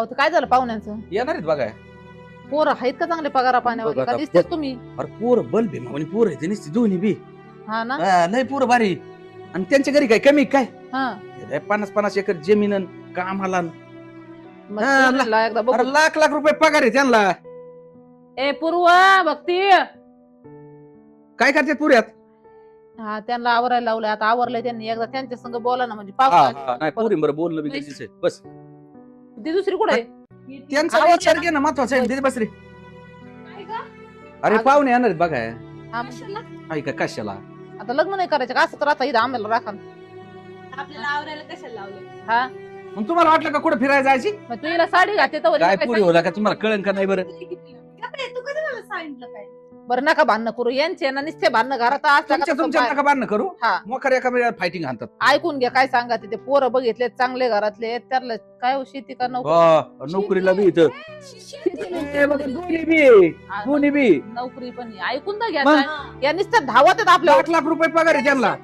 अहो ते काय झालं पाहुण्यांचं? येणार आहेत बघा. पोरं आहेत का चांगले पगारा पाण्यावर बघा का आता दिसतेच तुम्ही? अरे पोर बल भीमा आणि पोर आहे नुसती दोन्ही बी हा ना. लय पोर भारी. आणि त्यांच्या घरी काय कमी काय हा 50-50 एकर जमीन अन कामाला मग हा, पोरीला एकदा बघू. अरे लाख लाख रुपये पगार आहे त्यांना. ए पूर्वा भक्ती. काय करतात पुऱ्यात? हा त्यांना आवरायला लावलंय आता आवरलंय त्यांनी एकदा त्यांच्या संग बोला ना म्हणजे हा, पाऊस नाही पोरी बरं बोलणं बी गरजेचं आहे. बस ती दुसरी कुठे आहे? त्यांचा आवडलं विचार ना? घे ना महत्वाचा आहे. तिथे बस रे. काय ग? अरे आज- पाहुणे येणार आहेत बघा. हा, कशाला? ऐका कशाला आता लग्न नाही करायचं का असं तर आता इथं आम्हाला राखा. आपल्याला आवरायला कशाला लावलं? हा मग तुम्हाला वाटलं का कुठे फिरायला जायची? मग तू हिला साडी घाते तर काय पुरी होला का तुम्हाला कळण का नाही बरं? तू कधी मला सांगितलं काय? बरं नका भांडणं करू यांचे ना नुसते भांडणं घरात असल्या का तुमच्या तसं नका बांधणं करू. हा. मोकर एका वेळेला फायटिंग आणतात. ऐकून घ्या काय सांगा ते पोरं बघितले चांगले घरातले त्याला काय हो, शेती का नोकरी? हा, नोकरीला बी इथं ए, बघा, दोन्ही बी दोन्ही बी नोकरी पण आहे. ऐकून तर घ्या मग? काय. या नुसत्या धावत आहेत आपल्या लाख लाख रुपये पगार आहे त्यांना.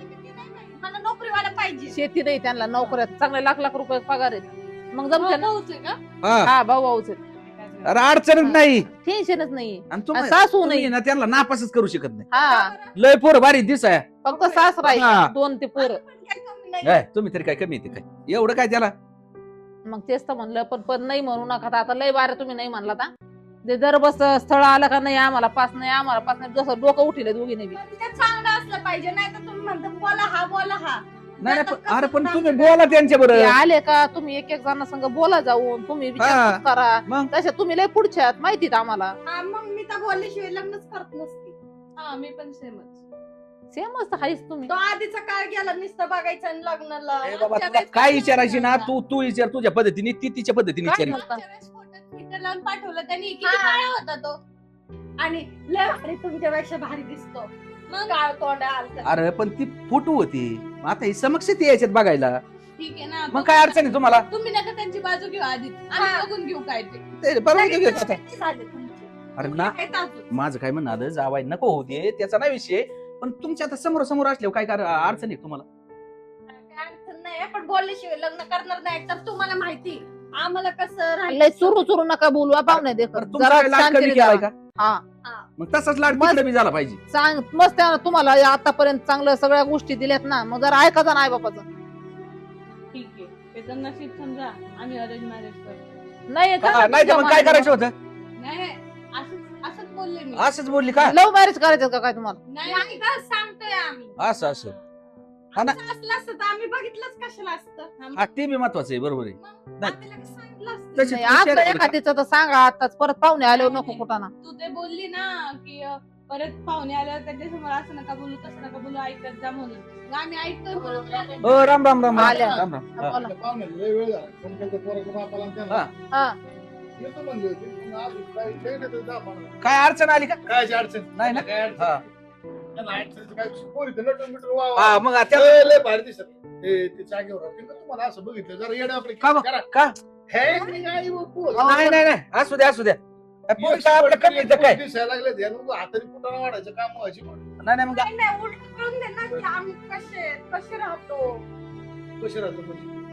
मला नोकरीवाला पाहिजे. शेती नाही त्यांना नोकऱ्यात चांगले लाख लाख रुपये पगार आहेत मग जमते ना. भाऊच आहे का? हा. हा भाऊ भाऊच अरे अडचणच नाही. टेन्शनच नाही. आणि तुम्ही सासू तुम्ही नाही ना त्यांना नापासच करू शकत नाही. हा लय पोर भारी दिस आहे. फक्त सास राहील हा. दोन ते पोरं पण काय कमी नाही. काय, तुम्ही तरी काय कमी येते काय एवढं काय त्याला? मग तेच तर म्हणलं पण पण नाही म्हणू नका आता लय बारे तुम्ही नाही म्हणला आता ते जर बस स्थळ आलं का नाही आम्हाला पास नाही जसं डोकं उठले दोघी नाही पण ते चांगलं असलं पाहिजे नाही तर तुम्ही म्हणता बोला हा. नाही नाही, अरे पण तुम्ही बोला त्यांच्या ते बरोबर. आले का तुम्ही एक एक जण संग बोला जाऊन तुम्ही हा. विचार करा मग? तशा तुम्ही लय पुढच्यात माहितीत आम्हाला हा, मग मी तर बोलल्याशिवाय लग्नच करत नसते. हा मी पण सेमच. सेमच आहेच तुम्ही तो आधीचा काळ गेला नुसतं बघायचं आणि लग्नाला. ए बाबा मागच्या तुला वेळेस काय पण विचारायची ना लग्नाला. तू विचार तुझ्या पद्धतीने ती तिच्या पद्धतीने काय विचार. बोलता? मागच्या वेळेस फोटो Twitter लावून पाठवलं त्यांनी किती काळा होता तो आणि लय भारी तुमच्यापेक्षा भारी दिसतो. मग काळ तोंड आलत. अरे पण ती फोटो होती. आता ही समक्ष ती यायच्यात बघायला. ठीक आहे ना. मग काय अडचण आहे तुम्हाला? तुम्ही नका त्यांची बाजू घेऊ आधी आम्ही बघून घेऊ काय ते. ते बरोबर घेऊ आता. झाले तुमचे. अरे ना काय ताजू? माझं काय म्हणणं आलं जावाय नको होऊ दे त्याचा नाही विषय. पण तुमच्या आता समोर समोर असल्यावर काय अडचण आहे तुम्हाला? काय अडचण नाही पण बोलल्याशिवाय लग्न करणार नाही तर तुम्हाला माहिती आम्हाला कसं लय राहायचं. चुरू चुरू नका बोलू पाहुणे देखत बरं, तुमचा काय लाड कमी केलाय का? हा मग तसाच लाड तिकडे बी झाला पाहिजे. सांग मस्त आहे ना तुम्हाला या आतापर्यंत चांगलं सगळ्या गोष्टी दिल्यात ना मग जरा ऐका जा नाही बापाचं ठीक आहे ते तर नशीब समजा आम्ही अरेंज मॅरेज करतो. नाही हा, नाही तर मग काय करायचं होतं? नाही असंच बोलले मी. असंच बोलली का? लव्ह मॅरेज करायचं का काय तुम्हाला? नाही का सांगतोय आम्ही. असं असं हा ना. असं असलं असतं तर आम्ही बघितलंच कशाला असतं. हा ते बी महत्वाचं आहे. बरोबर आहे. मग नाही. आपल्याला कसं सांगितलं असतं. तशी नाही, तू आता share कर. एखादीचं तर सांगा आताच परत पाहुणे आल्यावर नको कुठं ना तू ते बोलली ना की परत पाहुणे आल्यावर त्यांच्यासमोर असं नका बोलू तसं नका बोलू ऐकत जा म्हणून. मग आम्ही ऐकतोय म्हणून. हो राम राम राम आल्या. राम राम हा. बोला. लय वेळ झाला तुमच्या पोराच्या बापाला आणि त्यांना. हा. हा येतो म्हणले होते पण अजून काही काही नाही तर जा म्हणा. काय अडचण आली का? कायची अडचण नाही ना? काय अडचण? हा. त्यांना अडचणीचं काय पोरी तर नटून बिटून वा वा. हा मग त्या लय लय भारी दिसत ते जागेवर राहते का तुम्हाला असं बघितलं जरा येणं आपलं का बघ? करा. का? हे काय हो, पोर. नाही नाही नाही असू द्या असू द्या. पोरी काय आपलं कमी येतं काय? दिसायला लागले ध्यान हाताने कुठं वाढायचं काम व्हायची पण नाही नाही मग नाही नाही उलट करून दे ना की आम्ही कसे राहतो कशी राहतो म्हणजे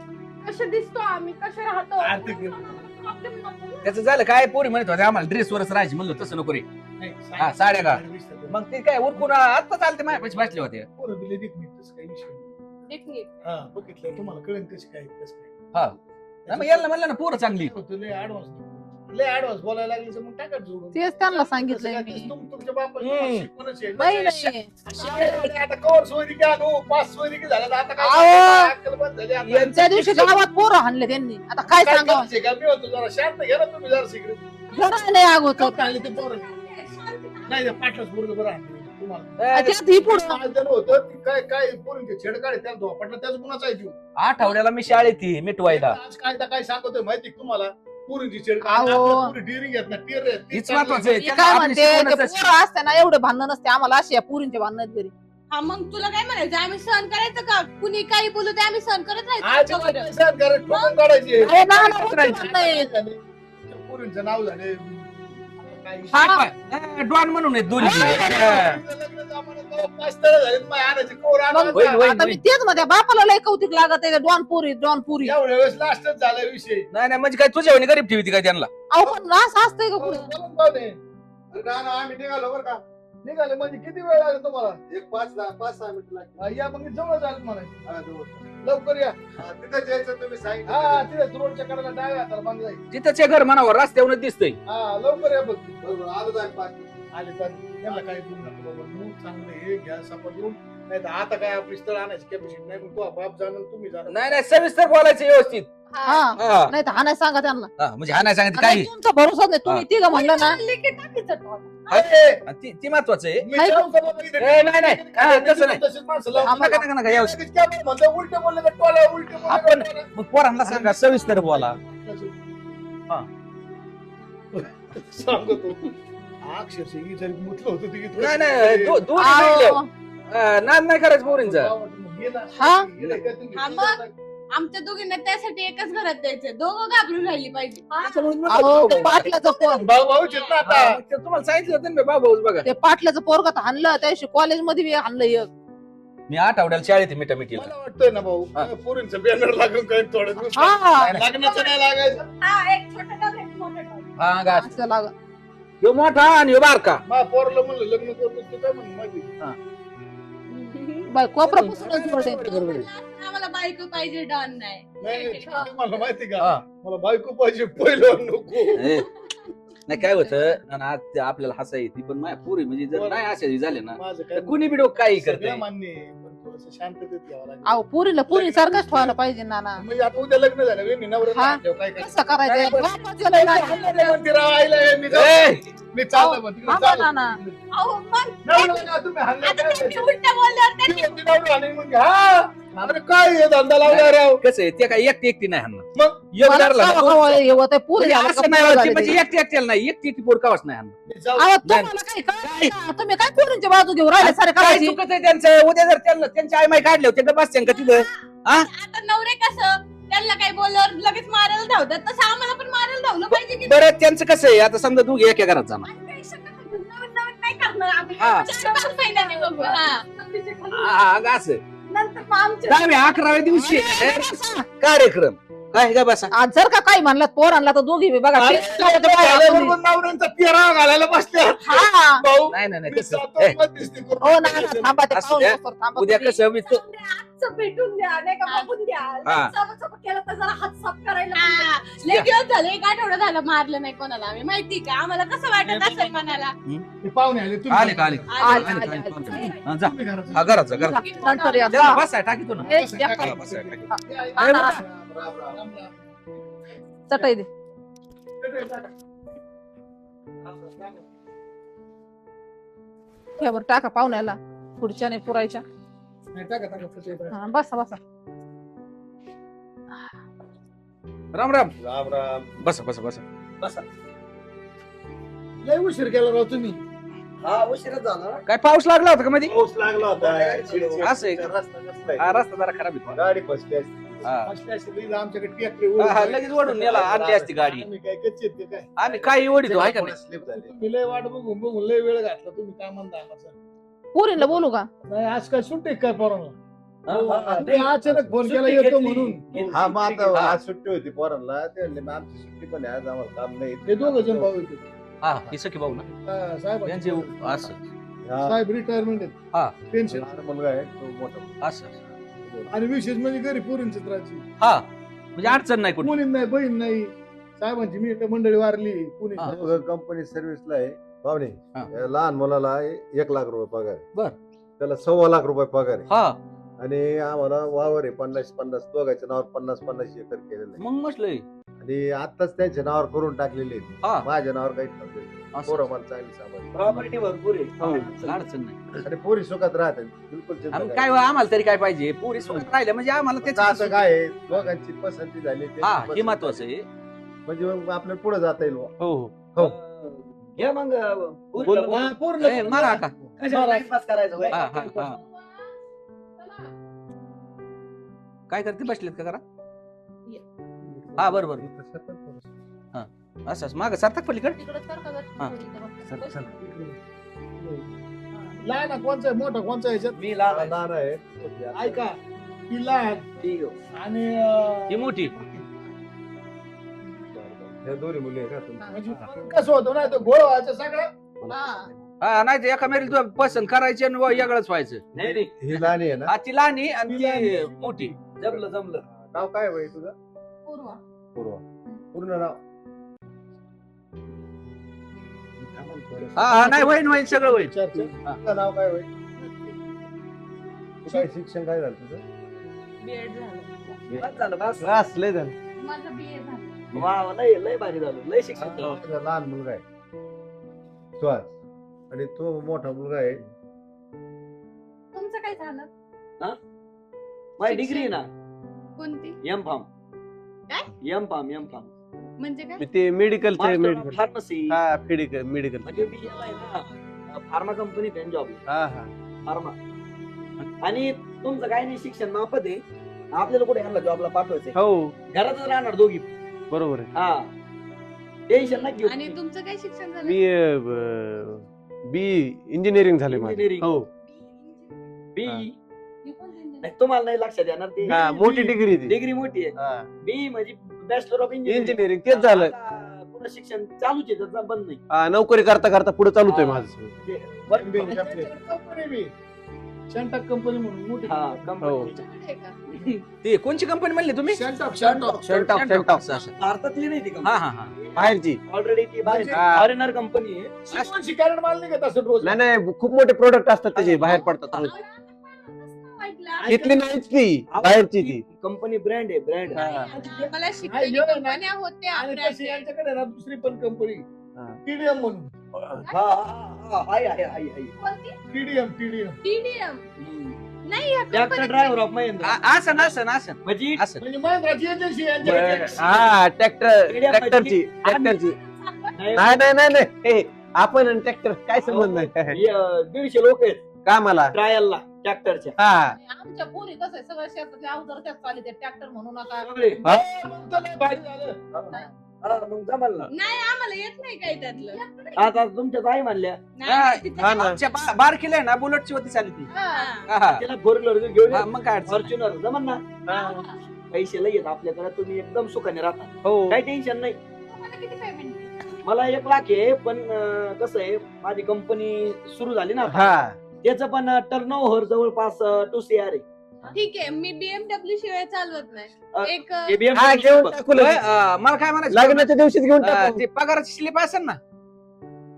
कसे दिसतो आम्ही कसे राहतो. आर्थिक प्रॉब्लेम नको ना. त्याचं झालं काय पोरी म्हणत होते आम्हाला ड्रेसवरच राहायची म्हणलं तसं नको रे. नाही, हा, साड्या का? भारी दिसतात. मग ते काय उरकून आता चालते माझ्यापाशी बसले होते. पोरं बिले देत नाही तसं काही विषय नाही. एक नीट. हा बघितलं तुम्हाला कळेल कशी काय कसं काय. हा. नाही, मग यायला म्हणलं ना पोरं चांगली. होतं लय ऍडव्हान्स बोलायला लागले तर मग टाकत जोडून. तेच त्यांना सांगितलंय मी तुमच्या बापाची हम्म. शिकवणच आहे. नाही नाही शाळेमध्ये आता कवर सोयरी की आणू 5 सोयरी की झालं आता काय अहो. अक्कल बंद झाली आता. यांचं- त्या दिवशी गावात पोरं हाणले त्यांनी आता काय काय सांगावं करायचंय का? मी होतो जरा शांत घ्या ना तुम्ही जरा सिगरेट. जरा नाही अगोदर का आणले ते पोरं? नाही पाठच पोरगं बरं आणलं तुम्हाला. त्यात ही पुढं आज जण होतं ती काय काय पोरींचे छेड काढे त्याला धोपाटला त्याच गुणाचा आहे जीव. आठवड्याला मी शाळेत ती मिटवायला. आज काय सांगतोय माहिती का तुम्हाला पोरींची छेड अहो. डिरिंग येत ना टिअर येत तीच महत्वाचं आहे. मी त्यांना काय आपली म्हणते ते शिकवणच असते. पोरं असते ना एवढे भांडण नसते आम्हाला अशी पुरींचे भांडण आहेत घरी हा मग तुला काय म्हणायचं आम्ही सहन करायचं का कुणी काही बोलू ते आम्ही सहन करत आज राहायचं आमच्याकडं. सहन करा, ठोकून काढायचे. अरे ना, ना, पोरींचं नाव झाले काय हा. डॉन म्हणून आहेत दोन्ही लग्न जमान्यात बाबा 5 स्थळं झालीत, माझ्या आणायची कवर आणायला होईल, होईल. आता मी तेच मध्ये बापाला लय कौतिक लागत आहे डॉन पुरी एवढ्या वेळेस लास्टच झाला विषय. नाही नाही म्हणजे काय तुझ्या गरीब ठेवती काय त्यांना अहो पण असं असतंय का पुढे बोलून पाहुणे. अरे ना ना, आम्ही निघालो बरं का. निघाले म्हणजे किती वेळ लागेल तुम्हाला? एक 5-6 मिनिटं लागतील. या मग जवळ झालं म्हणायचं. लवकर या. तिथे जायचं तुम्ही सांगितलं. हा तिथे रोडच्या कडेला डाव्या हाताला मग जाईल. तिथंच हे घर म्हणावं रस्त्यावर दिसतंय. हा लवकर या बघ. बरोबर आलो आले तर त्याला काही दूर नका बाबा. मूळ चांगलं हे घ्या सपाटून. नाही तर आता काय आपली स्थळ आणायची कॅपॅसिटी नाही. मग तो बाप जाणार तुम्ही जाणार. नाही नाही सविस्तर बोलायचं व्यवस्थित. हा हा. नाही तर हा नाही सांगा त्यांना म्हणजे हा नाही सांगितलं आणि काही तुमचा भरोसा नाही तुम्ही तिघं म्हणलं ना ती महत्वाचं आहे. मी जाऊ का बाबा इथे? ए, नाही, नाही. हा, तसं नाही. तशीच माणसं लावून नका नका नका यावं. लगेच काय म्हणतो, उलटे बोलले का टोला, उलटे बोलले का आपण- टोला? मग पोरांना सांगा सविस्तर बोला. हा. सांगतो अक्षरशः ही जरी मुतलं होतं ते इथं- नाही नाही दोन्ही मिळले. नाद नाही करायचं पोरींचा. हा? हा मग. आमच्या दोघींना त्यासाठी एकाच घरात द्यायचं. दोघं घाबरून राहिली पाहिजे. अहो ते पाटलाचं भाऊ भाऊच आहेत ना आता. तुम्हाला सांगितलं होतं ना बाबा बघा. ते पाटलाचं पोरग हाणलं त्या दिवशी कॉलेजमध्ये बी हाणलं एक मी आठवड्याला शाळेत मिठा मिठीला. मला वाटतंय ना भाऊ हा. पोरींचं बॅनर लागून काही थोडं दिवस हा लग्नाचं नाही लागायचं. हा एक छोटा डबा, एक मोठा डबा. हा गा असं लाग ह्यो मोठा आणि ह्यो बारका. मा पोरला म्हणलं लग्न करतो ते काय म्हणून माहिती बाय कोपरा पुसूनच जोडे. आम्हाला बायको पाहिजे डॉन नाही. नाही मला माहिती का हा. मला बायको पाहिजे पहिलं नको. ए, नाही काय होतं आणि आज ते आपल्याला हसा येते पण माझ्या पुरी म्हणजे जर नाही अशा झाले ना माझं तर काय कुणी बिडो काही सगळं करते. मान्य आहे, पण थोडंसं शांततेत घ्यावं लागेल. अहो पुरीला पुरी सारखंच ठेवायला पाहिजे नाना म्हणजे आता उद्या लग्न झालं वेणी नवऱ्याला हा. आणल्यावर काय कसं करायचं नाही, बापाचं लय लागलं. म्हणते राव आईला हे मी ए, जाऊ. मी चाललो मग तिकडे थांबा चाललो. नाना. अहो मग नवऱ्याला का तुम्ही हाणलं आता काय तुम्ही व्हायचं? उलट बोलल्यावर त्यांनी ती म्हणते नवरा हाणेल म्हणजे हा. अरे काय हे धंदा लावला राव. कसं आहे ते काय एकटी नाही हाणणार. मग योग मला धरला ना कवा तो. कवा हे होतंय, पुरी म्हणजे झालं असं का नाही पुरी होत, झाली म्हणजे ते. एकटी नाही एकटी पोर कावाच नाही हाणणार. मी जाऊ. अहो तुम्हाला काय कळलं का? तुम्ही काय पुरींची बाजू घेऊन राहिले सारे काय करायची चुकत आहे त्यांचं उद्या जर त्यांना त्यांची आई माई काढले होते तर बस का तिथं. आता नवरे कसं त्यांना काही बोलल्यावर लगेच मारायला धावतात, तसं आम्हाला पण मारायला धावलं पाहिजे की बरं त्यांचं कसं आहे आता समजा तू एका घरात जाणार. आणि काही शक्य नाही. नवीन नवीन काय करणार आम्ही? हा. 4-5 महिन्यांनी बघू. हा. असं नंतर मग आमच्या 10व्या-11व्या दिवशी कार्यक्रम काय का बसा. आज जर का काही म्हणलं पोर आणला तर दोघी बी बघा अरे, ते लावायचं बाहेर आपण. झाल्याबरोबर नवऱ्यांचा पेरावा घालायला बसले हा भाऊ. नाही नाही नाही मी तसं. जातो, ए, मग दिसते करून. हो ना ना, थांबा ते असं पाहून द्या. बसतो, थांबा उद्या तुम्ही. कसं मी तो- हातचं भेटून द्या, नाही का बघून द्या. हा. चपाचप केलं तर जरा हात साफ करायला लय दिवस झाले, 1 आठवडा झाला मारलं नाही कोणाला आम्ही. माहिती का आम्हाला कसं वाटत असेल मनाला. ते पाहुणे आले तुम्ही आले का आले आले, आले, आले, आले, आले. हा, जा तुम्ही घरात जा. हा घरात जा घरात. नंतर या. त्याला बसाय टाकीतो ना. ए, बसा, या टाका. खाली. बसाय टाकीतो. हा, ना. राम, राम, राम. चटई दे ठेवर टाका पाहुण्याला पुढच्या नाही पुरायच्या. नाही, टाका, टाका, फुटे टाका. हा, बसा बसा राम राम राम राम. बसा बसा बसा. बसा. लय उशीर केला राव तुम्ही. हा उशीरच झाला. काय पाऊस लागला होता का मध्ये. पाऊस लागला होता. असं आहे का? रस्ता कसला हा आहे? रस्ता जरा खराब आहे. गाडी फसली असती. हा. असल्या अशी आमच्याकडे ट्रॅक्टर हा, हा, लगेच ओढून नेला आणली असती गाडी. आम्ही काय कच्चे आहेत का काय? आम्ही काही ओढितो आहे का नाही. स्लिप झाली. तुम्ही लय वाट बघून बघून लय वेळ घातला. तुम्ही काय म्हणता आम्हाला? पुरीला बोलू का नाही आज काय सुट्टी काय पोरांना? हा, ते अचानक फोन केला सुट्टी येतो घेतली. म्हणून. हा मग आता हा. आज सुट्टी होती पोरांना. ते म्हणले, "मग आमची सुट्टी पण आहे आज आम्हाला काम नाही." हे दोघ जण भाऊ येतो. हा हे सखी भाऊ ना साहेब यांचे असं हा. साहेब रिटायरमेंट हा. आहेत. पेन्शन लहान मुलगा आहे तो मोठा. असं आणि विशेष म्हणजे घरी पोरींच त्राची. हा म्हणजे अडचण नाही कुठे. मुलीं नाही बहीण नाही. साहेबांची मी मंडळी वारली पुणे. हा. कंपनी सर्व्हिसला आहे पाहुणे. हा. या लहान मुलाला 1 लाख रुपये पगार आहे. बर. त्याला 1.25 लाख रुपये पगार आहे. हा आणि आम्हाला वावर आहे 50-50 दोघांच्या नावावर 50-50 एकर केलेलं आहे. मग म्हटलंय आणि आताच त्यांच्या नावावर करून टाकलेले आहेत. हा माझ्या नावावर काही ठेवलेलं नाही. असं. पोरं मला चांगली सांभाळतात. प्रॉपर्टी भरपूर आहे. हो, अडचण नाही. आणि पोरी सुखात राहतात बिलकुल चिंता आम्ही नाही. काय आम्हाला तरी काय पाहिजे पुरी सोबत राहिले म्हणजे आम्हाला आता त्याचं असं काय आहे, दोघांची पसंती झाली त्यांची हा पसंती हे महत्वाचं आहे. झाली. म्हणजे मग आपल्याला पुढे जाता येईल बुवा. हो हो घ्या मग बोल. हा, पूर्ण ए, मारा का कशाला टाइमपास करायचं होय? हा हा हा काय करते बसलेत का करा. हा बरोबर असं माग सार्थक पलीकडे तिकडे सारखा जर हा. इथं बस. लहान आहे, कोणचा आहे मोठा कोणचा आहे याच्यात? मी लहान आहे. लहान आहे ऐका ती लहान ठीक आहे. आणि ही मोठी हे दोन्ही मुली आहे का म्हणजे तुमची? कसं होतं ना, घोळ व्हायचं सगळं. हा. हा नाही तर एका मेरील पसंत करायची आणि वेगळंच व्हायचं. नाही नाही ही लहानी आहे ना? हा ती लहानी आणि ती मोठी. जमलं जमलं. नाव काय बाई तुझं? पूर्वा. पूर्वा. पूर्ण नाव? हा नाही होईन सगळं होईल. तुझं नाव काय होईल? तू काय शिक्षण काय झालं तुझं? बीएड झालं. बस झालं बस. क्लास लय झालं. माझं बीए झालं. वा वा, लय लय भारी झालं. लय शिक्षण झालं. तुझा लहान मुलगा आहे सुहास आणि तो मोठा मुलगा आहे. तुमचं काय झालं? माझी डिग्री आहे ना कोणती? M pharm. काय? एम फार्म म्हणजे काय? ते मेडिकल फार्मसी. हा मेडिकल म्हणजे मी याला आहे ना फार्मा कंपनीत आहे जॉब. हा हा फार्मा. आणि तुमचं काय नाही शिक्षण माफत आहे. आपल्याला कुठे यांना जॉबला पाठवायचंय. हो घरातच राहणार दोघी. बरोबर आहे. हा टेन्शन नाही घेऊ. आणि तुमचं काय शिक्षण झालं? मी बी इंजिनिअरिंग झाले माझे. Engineering. हो बी हा. मी पण दिली. नाही तुम्हाला नाही लक्षात येणार ते. हा मोठी डिग्री ती डिग्री मोठी आहे. बी म्हणजे बॅचलर ऑफ इंजिनिअरिंग तेच झालं. पुढे शिक्षण चालूच आहे त्याचं बंद नाही. हा, नोकरी करता करता पुढे चालूच आहे माझं. कंपनी बी शेंटॉक कंपनी म्हणून मोठी हा हो. कंपनी. तुमच्याकडे आहे का? ती कोणची कंपनी म्हणली तुम्ही? शेंटॉक शेंटॉक भारतातली नाही ती हा कंपनी. हा हा. बाहेरची. ऑलरेडी ती बाहेर हा. फॉरेनर कंपनी आहे. शिकायला माल नाही का तसं रोज? नाही नाही खूप मोठे प्रोडक्ट असतात त्याचे बाहेर पडतात रोज. ऐकलं. इथली नाहीच ती बाहेरची ती. कंपनी ब्रँड आहे ब्रँड. मला शिकलेली हा, कंपन्या होत्या आणि आपल्या तशी यांच्याकडे ना दुसरी पण कंपनी हा. टीडीएम म्हणून. TDM TDM. नाही ह्या ट्रॅक्टर कंपनीत ड्रायव्हर ऑफ महेंद्र. असं म्हणजे असं म्हणजे महिंद्राची एजन्सी यांच्याकडे. हा ट्रॅक्टरची नाही, नाही नाही नाही नाही हे, आपण आणि ट्रॅक्टर काय संबंध नाही हे, 150 लोक आहेत कामाला. ट्रायलला ट्रॅक्टरच्या. हा आमच्या पोरी कसं आहे सगळं शेतातले अवजार त्यात चालले ते ट्रॅक्टर म्हणू नका. सगळे. मग तर लय भारी झालं. हा, मग जमल ना. नाही आम्हाला येत नाही काय त्यातलं. आता तुमच्या आई म्हणल्या नाही, तिथं- हा ना. आमच्या बारकीला आहे ना बुलेटची होती चालली ती. हा. हा, हा. तिला फोर व्हीलर घेऊन हा, मग काय अडचण नाही. फॉर्च्युनर जमन ना. पैसे लय आहेत आपल्याकडे. तुम्ही एकदम सुखाने राहता. हो काही टेन्शन नाही. तुम्हाला किती पेमेंट? मला 1 लाख आहे पण कसं आहे माझी कंपनी सुरू झाली ना आता. हा त्याचं पण टर्नओव्हर जवळपास 2 CR आहे. ठीक आहे मी BMW शिवाय चालवत नाही. एक हे BMW हा, घेऊन टाकू लगेच. मला काय म्हणायचं लग्नाच्या दिवशीच घेऊन टाकू. ते पगाराची स्लिप असेल ना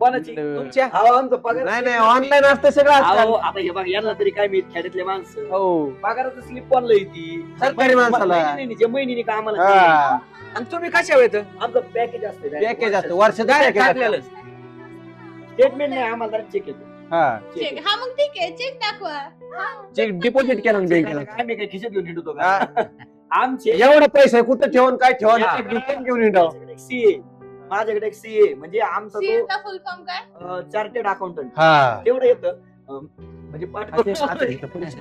कोणाची? तुमच्या? हा, आमचा पगार. नाही नाही ऑनलाईन असतं सगळं आजकाल. अहो, आता हे बघा यांना तरी काय मी खेड्यातले माणसं हो पगाराचं स्लिप कोणला येते सरकारी माणसाला. जे महिन्याने कामाला हा जाते. आणि तुम्ही कशा वेळ आमचं पॅकेज असते पॅकेज असतं वर्षाचं काय पॅकेज टाकलेलं? असतं. स्टेटमेंट नाही आम्हाला चेक येतो. हा चेक. हा मग ठीक आहे चेक दाखवा. चेक डिपॉझिट केला ना बँकेला. आम्ही काय खिशात घेऊन हिंडतो हा. का? आमचे एवढा पैसा आहे, कुठं ठेवून काय ठेवून हा. घेऊन येतो. माझ्याकडे एक CA म्हणजे आमचा CA तो चा फुल फॉर्म काय? चार्टेड अकाउंटंट हा तेवढं येतं. म्हणजे पाठ आता इथं पैसे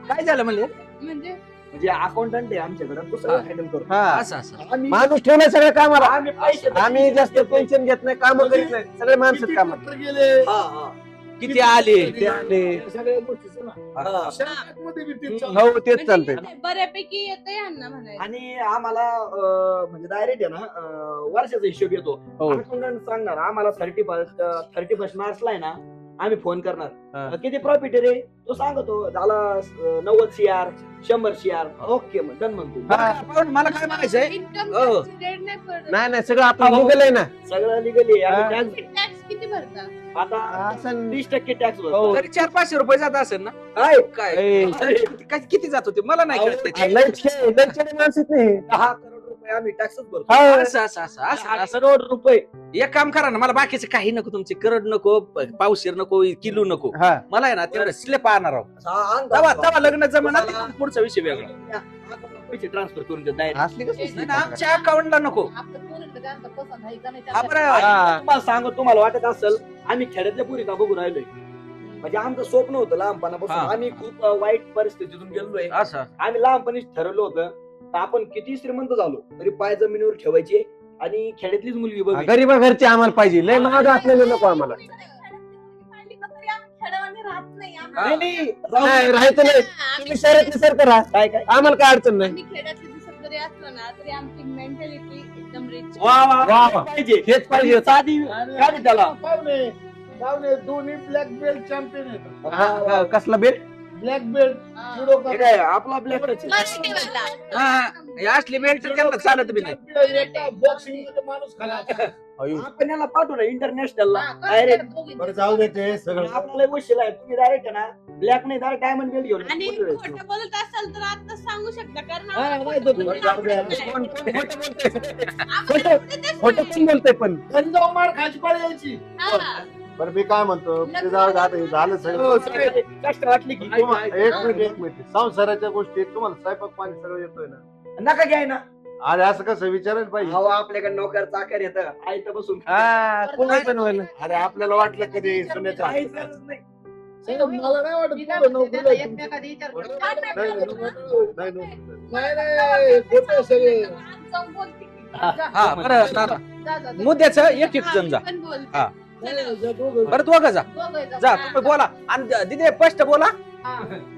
काय झालं म्हणले? म्हणजे म्हणजे अकाउंटंट आहे आमच्याकडे तो सगळं हँडल करतो. हा असं असं आम्ही माणूस ठेवलाय सगळं कामाला. आम्ही पैसे आम्ही जास्त टेन्शन घेत नाही, काम करीत नाही, सगळे माणसं किती कामात. ट्रॅक्टर गेले. हा हा किती आले? ते आले. सगळ्या गोष्टीचं ना. हा. शेंटॉकमध्ये बी तेच चालू. हो तेच चालतंय. म्हणजे बऱ्यापैकी येतं यांना म्हणायचं. आणि आम्हाला म्हणजे डायरेक्ट आहे ना वर्षाचा हिशोब येतो. हो अकाउंटंट सांगणार आम्हाला 31 मार्चला आहे ना आम्ही फोन हा. करणार किती प्रॉफिट आहे रे तो सांगतो झाला 90 CR 100 CR ओके मग डन म्हणतो. हा. पण मला काय म्हणायचंय इन्कम हो. टॅक्स रेट नाही पडत. नाही नाही सगळं आपलं गुगल आहे ना. सगळं लिगली हा. टॅक्स किती भरता? आता असं 30% टॅक्स हो. तरी 400-500 रुपये जात असेल ना? काय काय ए. किती जात होते मला नाही कळत त्याची. लयच माणसं नाही. 10 करोड रुपये आम्ही टॅक्सच भरतो. हा. असं असं असं असं 10 असं. करोड रुपये. एक काम करा ना मला बाकीचं काही नको तुमचे करड नको पावशेर नको किलो नको हा मला आहे ना तेवढं स्लेप आणणार आहोत. हा, तेव्हा लग्न जमाना तुम्हाला- पुढचा विषय वेगळा. पैसे ट्रान्सफर करून देत डायरेक्ट. असली कसं नाही ना, आमच्या अकाउंटला नको. आपल्या पोरीला त्यांचं पसंत आहे का नाही हा त्यांचं- बरं. हा. तुम्हाला सांगू तुम्हाला वाटत असेल आम्ही खेड्यातल्या पुरी का बघू राहिलोय म्हणजे आमचं स्वप्न होतं लहानपणापासून. हा. आम्ही खूप वाईट परिस्थितीतून गेलोय. असं आम्ही लहानपणीच ठरवलं होतं तर आपण किती श्रीमंत झालो तरी पाय जमिनीवर ठेवायचे आणि खेड्यातलीच मुलगी बघ. गरीबा घरची आम्हाला पाहिजे, लय महाग असलेलं नको आम्हाला. नाही, नाही, नाही, राहायचं नाही, तुम्ही शहरातली सरकार राहा, काय काय आम्हाला काय अडचण नाही. आम्ही खेड्यातले दिसत जरी असलो ना तरी आमची मेंटॅलिटी एकदम रिच. वा वा वा, वा. पाहिजे हेच पाहिजे होतं. साधी काय नाही त्याला. पाहुणे पाहुणे दोन्ही ब्लॅक बेल्ट चॅम्पियन आहेत. हा, कसला बेल्ट? ब्लॅक बेल्ट जुडो हे काय आपला ब्लॅक असली बेल्ट त्यांना चालत बी नाही. बॉक्सिंग मध्ये माणूस खाला. आपण याला पाठवू ना इंटरनॅशनल डायरेक्ट. बरं जाऊ दे ते सगळं. आपल्याला गोष्टी आहे, तुम्ही डायरेक्ट ना ब्लॅक नाही डायरेक्ट डायमंड बेल्ट घेऊन आणि या. खोटं बोलत असाल तर आता सांगू शकता कारण हा, आम्हाला नाही, खोटं तो- बोलून जाऊ द्या. आवडत कोण नाही. खोटं बोलतंय? आम्हाला खोटं तेच खोटं नाही. कोण बोलतंय पण? घरी जाऊन मार खायची पाळी यायची. हा. बरं मी काय म्हणतो ते जाऊ दे, आता हे झालं हो, सगळं. सगळे कष्ट वाटली की एक मिनिट संसाराच्या गोष्टी तुम्हाला स्वयंपाक पाणी सगळं येतोय ना. नका घ्याय ना. अरे असं कसं विचारायला पाहिजे. अहो आपल्याकडे नोकर चाकर येतं आयतं बसून हा, कोण बनवायला? अरे आपल्याला वाटलं कधी सुनेच्या काहीच गरज नाही. मला नाही वाटत मी काय पोरं म्हणते, नोकरीला त्यांना आहेत तुमची. एकमेकांना विचार नाही, करू. नाही, नाही. नाही खोटं सगळे. आज जाऊन बोलते की. हा बरं दादा, जा, जा, जा. मुद्द्याचं एक एक जण जा. पण बोलते. हा. चला. जा दोघं. बरं दोघं जा, दोघंही जा. जा तुम्ही बोला आणि दिदे स्पष्ट बोला. हा.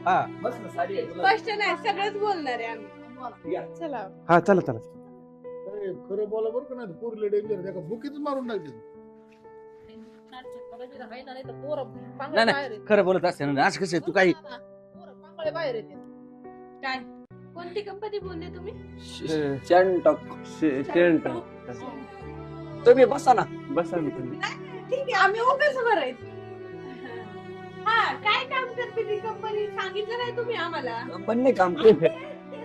हा मस्त साडी आहे तुला. स्पष्ट नाही सगळंच बोलणार आहे आम्ही. या. चला. हा, चला चला. अरे, खरं बोला बरं का नाही पोरले डेंजर त्या बुकीच मारून टाकते. आहे ना, नाही तर पोरं पांगळे नाही, नाही. बाहेर येतात. खरं बोलत असते ना, असं कसं आहे, तू काही पोरं पांगळे बाहेर येते. काय कोणती कंपनी बोलले तुम्ही? शेणटॉक. टेंट. तुम्ही बसा ना. बसा ना तुम्ही. ठीक आहे आम्ही उभेच बरं आहेत. हा काय काम करते ती कंपनी सांगितलं नाही तुम्ही आम्हाला? पण नाही काम करू.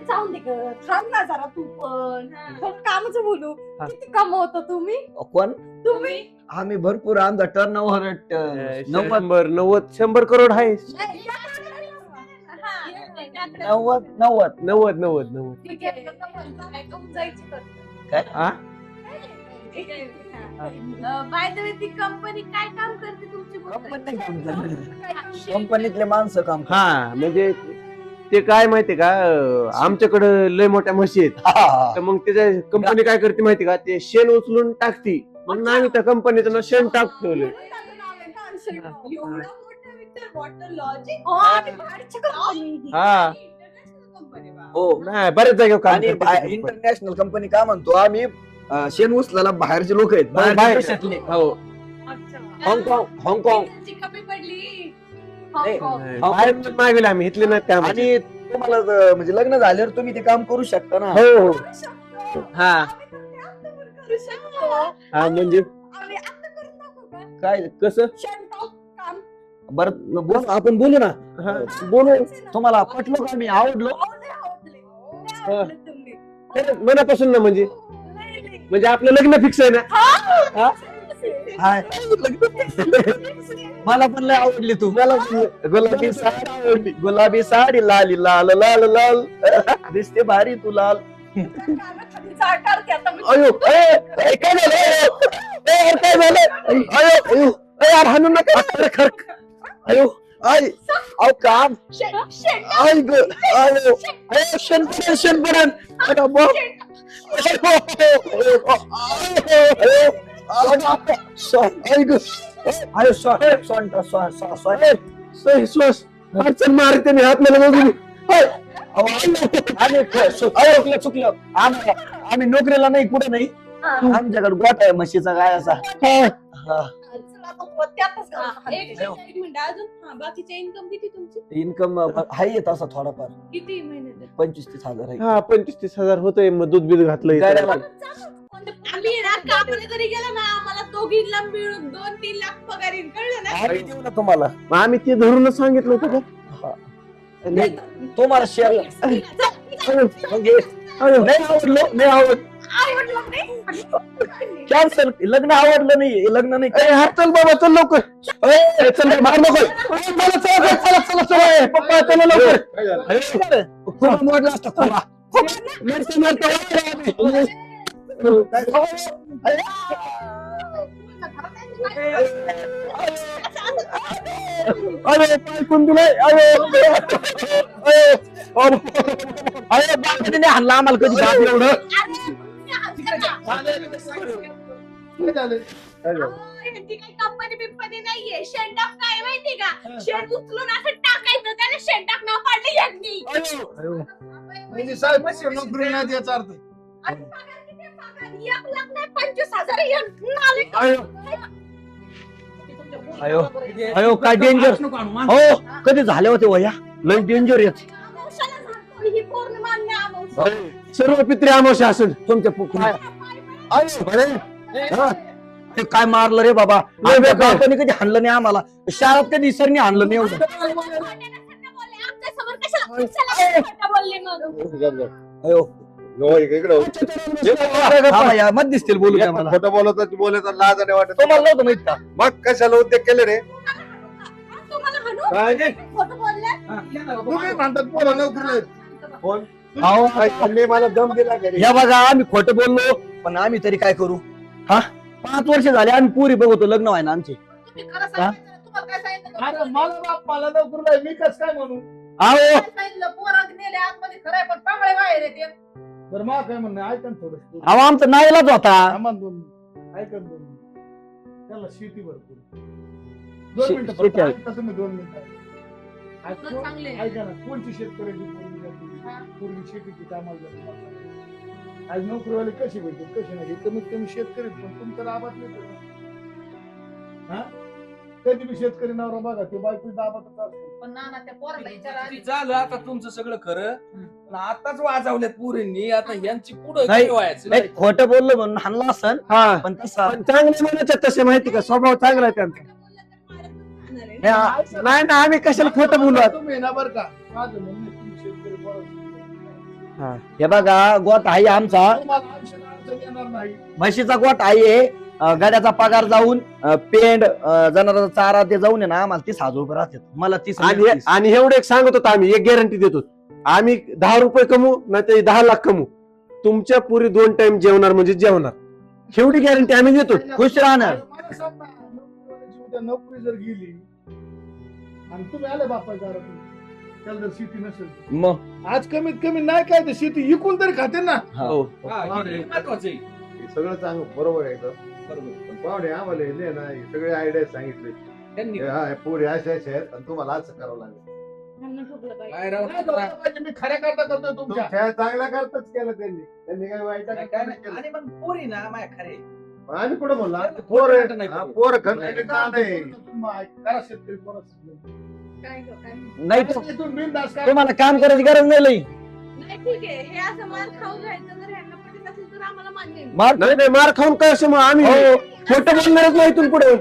जाऊन दे गं. थांब ना जरा तू पण थोडं कामच बोलू. हा. किती कमवता तुम्ही? कोण तुम्ही आम्ही भरपूर आमचा टर्न ओव्हर 90 100 करोड आहे. नव्वद नव्वद 90. ठीक आहे. काय करून जायची तर. काय हा? बाय द वे ती कंपनी काय काम करते तुमची कंपनी काम करते. कंपनीतले माणसं काम करतात. हा, म्हणजे ते काय माहितीये का, आमच्याकडे लय मोठ्या म्हशी आहेत. हा. तर मग त्याच्या कंपनी काय करते माहिती का, ते शेण उचलून टाकती. म्हणून आम्ही त्या कंपनीचं नाव शेण टाक ठेवलं. हा. हो नाही, बरेच जागेवर काम आणि करते. इंटरनॅशनल कंपनी काय म्हणतो आम्ही शेण उचलायला बाहेरचे लोक आहेत बाहेर- बाहेर देशातले. हो. हाँगकाँग कमी पडली. नाही. बाहेर मागेल आम्ही, इथले नाही काम. आणि तुम्हाला जर म्हणजे लग्न झाल्यावर तुम्ही ते काम करू शकता ना. हो हो. करू शकतो. हा. आम्ही तर ते आता पण करू शकतो. हा, म्हणजे आम्ही आता करून दाखवू का? काय कसं? शेणटॉक काम. बरं बोल आपण बोलू ना. हा. बोलू तुम्हाला पटलो का मी आवडलो. अहो, लय आवडले. लय आवडले तुम्ही. मनापासून ना, म्हणजे लय, लय. म्हणजे आपलं लग्न फिक्स आहे ना. हा? हाय. मला पण लय आवडली तू. मला गुलाबी साडी आवडली. गुलाबी साडी लाली लाल लाल लाल दिसते भारी तू लाल. कानाखाली चाळ काढते आता मी. अयो, काय झालं? यार, काय झालं? अयो, यार, हाणू नका. अरे, खरक. अयो आय अहो काम शेण- आय ग अयो अयो शनपण शनपण अरे बाप श्वास अडचण मारते मी, हात मला बघून. चुकलं आम्ही नोकरीला नाही कुठे नाही. आमच्याकडे गोट आहे म्हशीचा गायाचा. चला आता तो त्यातच घाला. एक मिनिट अजून हा, बाकीचे इन्कम किती तुमची? इन्कम आहे तसा थोडाफार किती महिन्यात? 25-30 आहे. हा, 25-30 होतंय. मग दूध बीध घातलं इथं. गाड्याला. आम्ही ना कामाला जरी गेलो ना आम्हाला दोघींना मिळून 2-3 लाख पगार येईल कळलं ना? आम्ही देऊ ना तुम्हाला. मग आम्ही ते धरूनच सांगितलं होतं का. नाही, तुम्हाला शेअर म्हणजे अयो, नाही आवडलं नाही आवडलं नाही? कॅन्सल लग्न आवडलं नाही लग्न नाही. हात चल बाबा, चल लवकर. चल रे, मार नको. चला पप्पा, चला लवकर. काय झालं? खूप मोडला असता खूप. अरे, काय कोण दिलंय? अरे बापाने नाही हाणला आम्हाला कधी बाप एवढं. अरे, काय झालं? ह्यांची काही कंपनी बिंपनी नाहीये. शेंडाक काय माहिती का? शेण उचलून असं टाकायचं, त्याला शेंडाक नाव पाडलं यांनी. म्हणजे साहेब नोकरी नाही याचा अर्थ. आणि पगार किती आहे? पगार 1,00,000 नाही 25,000 आहे. नाले अयो अयो काय डेंजर हो कधी झाले होते वया लय डेंजर येत अमावस्याला सांगतो, ही पौर्णिमा आणि अमावस्या. सर्व पित्री अमावस्या असेल तुमच्या ते काय मारलं रे बाबा आमच्या बापाने कधी हाणलं नाही आम्हाला शाळेत कधी सरनी हाणलं नाही एवढं आमच्यासमोर कशाला बोलले मग? अयो इकडे मत दिसतील बोलू द्या मला खोटं बोलत लाज नाही वाटत तुम्हाला नव्हतं माहित का मग कशाला उद्योग केले रे तुम्हाला हाणू? काय नाही. खोटं बोलले? तुम्ही म्हणतात पोरं नोकरीला आहेत. अहो मी मला दम दिला घरी या बघा आम्ही खोटं बोललो पण आम्ही तरी काय करू हा 5 वर्ष झाले आम्ही पुरी बघतो लग्न व्हाय ना आमचे तुम्ही खरं सांगितलं, तुम्हाला काय सांगितलं? अरे मला बाप मला नोकरीला आहे. मी कसं काय म्हणू? अहो काय सांगितलं? पोरं नेले आतमध्ये खरंय पण पांगळे बाहेर येते. बरं मला काय म्हणणं ऐका ना थोडं. अहो आमचा नाईलाज होता सामान 2 मिनिट. ऐका ना 2 मिनिट. त्याला शेती भरपूर 2 मिनिटं फक्त शेती आहे. ऐका तुम्ही 2 मिनिटं. तर चांगले. ऐका ना कोणती शेतकऱ्याची पोरगी जाते? पूर्वी शेतीची कामाला जाते. आज नोकरीवाले कशी भेटतील कशी नाही हे कमीत कमी शेतकरी पण तुमच्या दाबात नाही. हा कधी बी शेतकरी नवरा बघा ते बायको दाबातच असते. पण नाना त्या पोराला विचारा आधी. झालं आता तुमचं सगळं खरं पण आताच वाजवल्यात पुरींनी आता यांची पुढे नाही. व्हायचं नाही, खोटं बोललो म्हणून हाणला असन हा पण तसा पण चांगले म्हणायचे तसे माहिती का स्वभाव चांगला आहे त्यांचा नाही ना आम्ही कशाला खोटं बोलू आता? तुम्ही ना बरं का माझं म्हणणं आहे, तुम्ही शेतकरी पोरं. हे बघा गोट आहे आमचा तुम्हाला आयुष्यात अडचण येणार नाही. म्हशीचा गोट आहे गाड्याचा पगार जाऊन पेंड जनावरांचा चारा ते जाऊन आहे ना आम्हाला 30,000 रुपये राहतात मला 30 आणि एवढं एक सांगत होतो आम्ही एक गॅरंटी देतो आम्ही 10 रुपये कमू नाही तर 10 लाख कमू तुमच्या पुरी 2 टाइम जेवणार म्हणजे जेवणार एवढी गॅरंटी आम्ही देतो खुश राहणार मला सांग ना, नोकरीवाल्याची उद्या नोकरी जर गेली आणि तुम्ही आले बापा दारातून त्याला जर शेती नसेल मग आज कमीत कमी नाही काय ते शेती इकून तरी खाते ना. हो. महत्वाचं आहे हे सगळं चांगलं बरोबर आहे एकदम. बरोबर पण पाहुणे आम्हाला हे नाही ना हे सगळे आयडिया सांगितले त्यांनी पुढे अशा अशा आहेत आणि तुम्हाला असं करावं लागेल ह्यांना ठोकलं पाहिजे. काय राव नाही झालं पाहिजे, मी खऱ्या करता करतोय तुमच्या. तुमच्या चांगल्या करताच केलं त्यांनी काय वाईट काय नाही. आणि मग पोरी ना माझ्या खरे आम्ही कुठं बोलला पोरं पोर नाही. पोर खंड नाही करा शेतकरी पोरं शेतकरी. काय गं, काय? नाही तुम्ही बिनधास्त करा. तुम्हाला काम करायची गरज नाही लई नाही ठीक आहे, हे असं मार खाऊ घ्यायचं जर ह्यांना पटत असेल तर आम्हाला मान्य आहे. मार नाही मार खाऊन काय असं मग आम्ही खोटं बोलणारच नाही इथून पुढे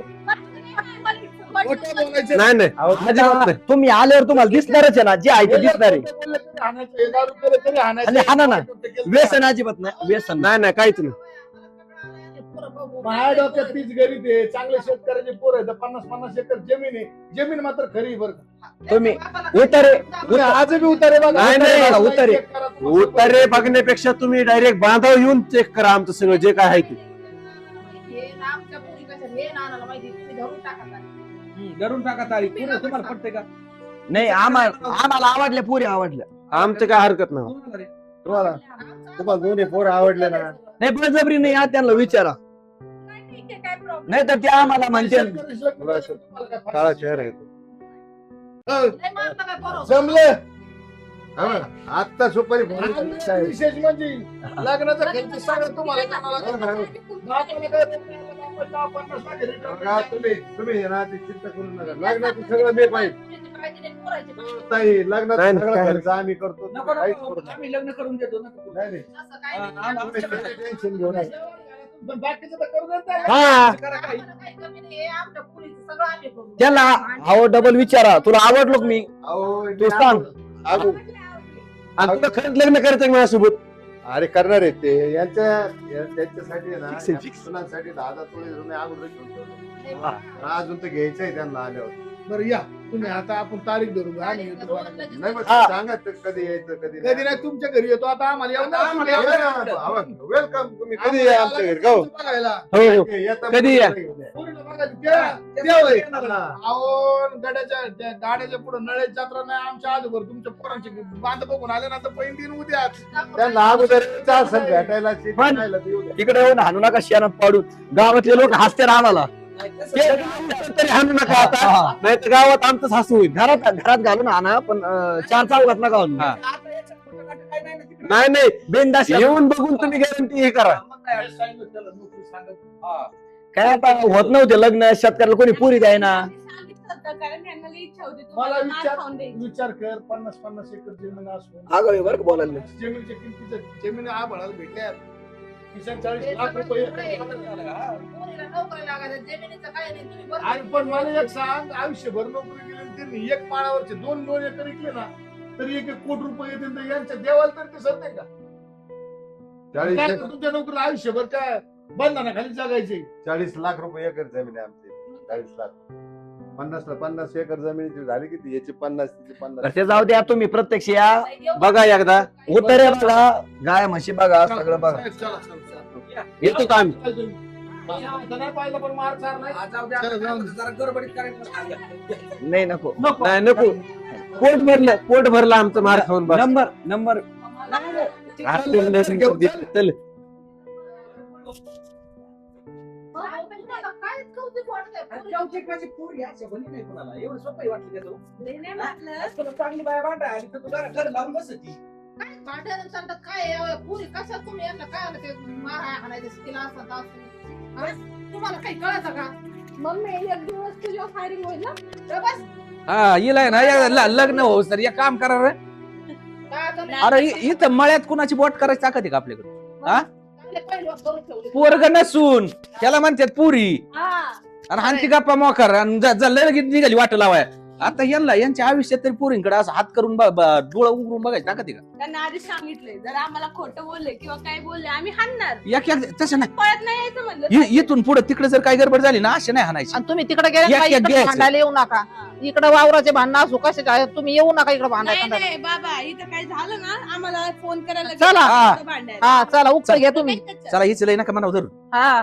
खोटं बोलायचं नाही अजिबात नाही. तुम्ही आल्यावर तुम्हाला दिसणारच आहे ना जे आहे ते दिसणार आहे खोटं बोललं तरी हाणायचं, हे दारू केलं तरी हाणायचं. आणि हाणा ना. व्यसन अजिबात नाही व्यसन नाही नाही काहीच नाही माझ्या डोक्यात तीच गरीब आहे चांगले शेतकऱ्याचे पोर आहेत 50-50 एकर जमीन आहे. जमीन मात्र खरी बरं का. तुम्ही उतारे तुम्ही आज बी उतारे बघा. नाही, नाही, बघा, उतारे. उतारे बघण्यापेक्षा तुम्ही डायरेक्ट बांधाव येऊन चेक करा आमचं सगळं जे काय आहे ते हे ना आमच्या पोरी कशा हे नानाला माहिती तुम्ही धरून टाका तारीख. धरून टाका तारीख पुढे तुम्हाला पडते का नाही आम्हाला आवडल्या पुरी आवडल्या आमचं काय हरकत नाही तुम्हाला रे. तुम्हाला दोन्ही पोर आवडले ना नाही बळजबरी नाही या त्यांना विचारा काय ठीक आहे, काय प्रॉब्लेम नाही तर ते आम्हाला म्हणते काळा शहर आहे तो. लय मारता काय पोरं? जमलं हा बघा, आत्ता सुपारी भरून आणि विशेष म्हणजे लग्नाचा खर्च सगळं तुम्हाला करावा लागेल. बापाला काय बापाला 50 लाख return बघा, तुम्ही ना ती चिंता करू नका लग्नाचं सगळं मी पाहिजे पोरीची काळजी नाही, पोराची काळजी. ताई लग्नाचा नाही, सगळा काय खर्च आम्ही करतो नको तुम्ही काहीच नको करू नका. आम्ही लग्न करून देतो नको नाही नाही असं काय नाही. तुम्ही काही टेन्शन घेऊ नका. पण बाकीचं तर करू देत नाही. हा करा काही. आम्हाला काही कमी नाही. हे आमच्या पोरीचं सगळं आम्ही करू. त्याला अहो डबल विचारा तुला आवडलो का मी अहो, तू सांग अहो, आणि तुला खरंच लग्न करायचं का माझ्यासोबत अरे करणार आहेत ते त्यांच्यासाठी आहे ना Fix आहे, fix. या मुलांसाठी 10 तोळे सोने अगोदर घेऊन ठेवले. नाही, अजून तर घ्यायचंय त्यांना आल्यावर बरं या तुम्ही आता आपण तारीख धरू आम्ही येतो बघा. नाही मग हा. सांगा ते कधी यायचं कधी कधी नाही तुमच्या घरी येतो आता आम्हाला येऊ वेलकम तुम्ही कधी या आमच्या घरी गाव बघायला हो हो येता कधी या? घेऊन या. पूर्ण बघा गाड्याच्या पुढे नळ्याची जत्रा नाही आमच्या आजोबर तुमच्या पोरांची बांध बघून आले ना तर पैन दिन उद्या त्यांना अगोदर असं भेटायला शेती पण- खायला देऊ द्या. तिकडे येऊन हाणू नका शेणात पाडून. गावातले लोक हसते आम्हाला. तरी हाणू नका आता, नाही तर गावात आमचंच हसू होईल. घरात घालून आणा पण 4 चौघात नका आणू. हा. नाही नाही, बिनधास्त येऊन बघून तुम्ही गॅरंटी हे करा. काय आता होत नव्हते लग्न, शेतकऱ्याला कोणी पुरी द्यायना. सांगितलं होतं, कारण त्यांना लई इच्छा होती मला तुम्हाला मार खाऊन द्यायची. विचार कर 50-50 एकर जमीन असून आगावी बरं का बोलायला. जमिनीच्या किमतीचं जमीन आभाळाला भेटल्या किसान 40 लाख रुपये एकर. पोरीला नोकरी लागायचं, जमिनीचं काय नाही, तुम्ही बरोबर आणि पण मला एक सांग आयुष्यभर नोकरी केली आणि त्यांनी एक माळावरचे 2 एकर विकले ना तरी 1 कोटी रुपये येतील तर यांच्या देवाला तर दिसत नाही का 40 काय तुमच्या नोकरीला आयुष्यभर काय बंधनाखाली जगायचे 40 लाख रुपये एकर जमीन आहे आमची. 40 लाख 50 एकर जमिनीची झाली किती याची 50 तिची 50. ते जाऊ द्या, तुम्ही प्रत्यक्ष या. बघा एकदा उतरे बघा, गाय म्हशी बघा, सगळं बघा. चला, चला. येतो का आम्ही. नाही पाहिलं पण मार चार नाही चला, जाऊन दे. नाही नको. नाही नको, पोट भरलं आमचं मार खाऊन बस. नंबर चल तुम्हाला काय कौतुक वाटतंय? पोरी एवढं सोपं वाटलं त्याचं. लई नाही म्हटलं. तुला चांगली बाया भांडा आणि तू घर लावून बसती. काय भांडण सांगतात काय आहे? पुरी कसं तुम्ही यांना काय आलं ते मारा हाणायचं तिला असं तासून? हा? तुम्हाला काही कळतं का? मम्मी एक दिवस तुझ्या फायरिंग होईल ना तर बस हा हिला ना लग्न हो सर एक काम करा रे. काय आता नाही. अरे इथं मळ्यात कुणाची बोट करायची ताकद आहे का आपल्याकडे? चांगले पहिले वक्त करून ठेवले. पोरग नसून त्याला म्हणतात पुरी हा आणि हानती गप्पा मोकार आणि लगेच निघाली वाट लावाय. आता यांच्या आयुष्यात तरी पोरींकडे असं हात करून डोळा उघडून बघायची ताकद आहे का? त्यांना आधी सांगितलंय जर आम्हाला खोटं बोलले किंवा काय बोलले आम्ही हाणणार. एक तसं नाही. पळत नाही यायचं म्हणलं. इथून पुढे तिकडे जर काही गडबड झाली ना असे नाही हाणायची. आणि तुम्ही तिकडे गेले एक- का एक इकडे घ्यायचं. भांडायला येऊ नका. इकडे वावराचे भांडणं असू कसे काय तुम्ही येऊ नका इकडे नाही भांडायला. नाही बाबा इथं काय झालं ना आम्हाला फोन करायला चला. हा. भांडायला हा चला उक्त घ्या तुम्ही. चला हीच लय नका म्हणावं धरून. हा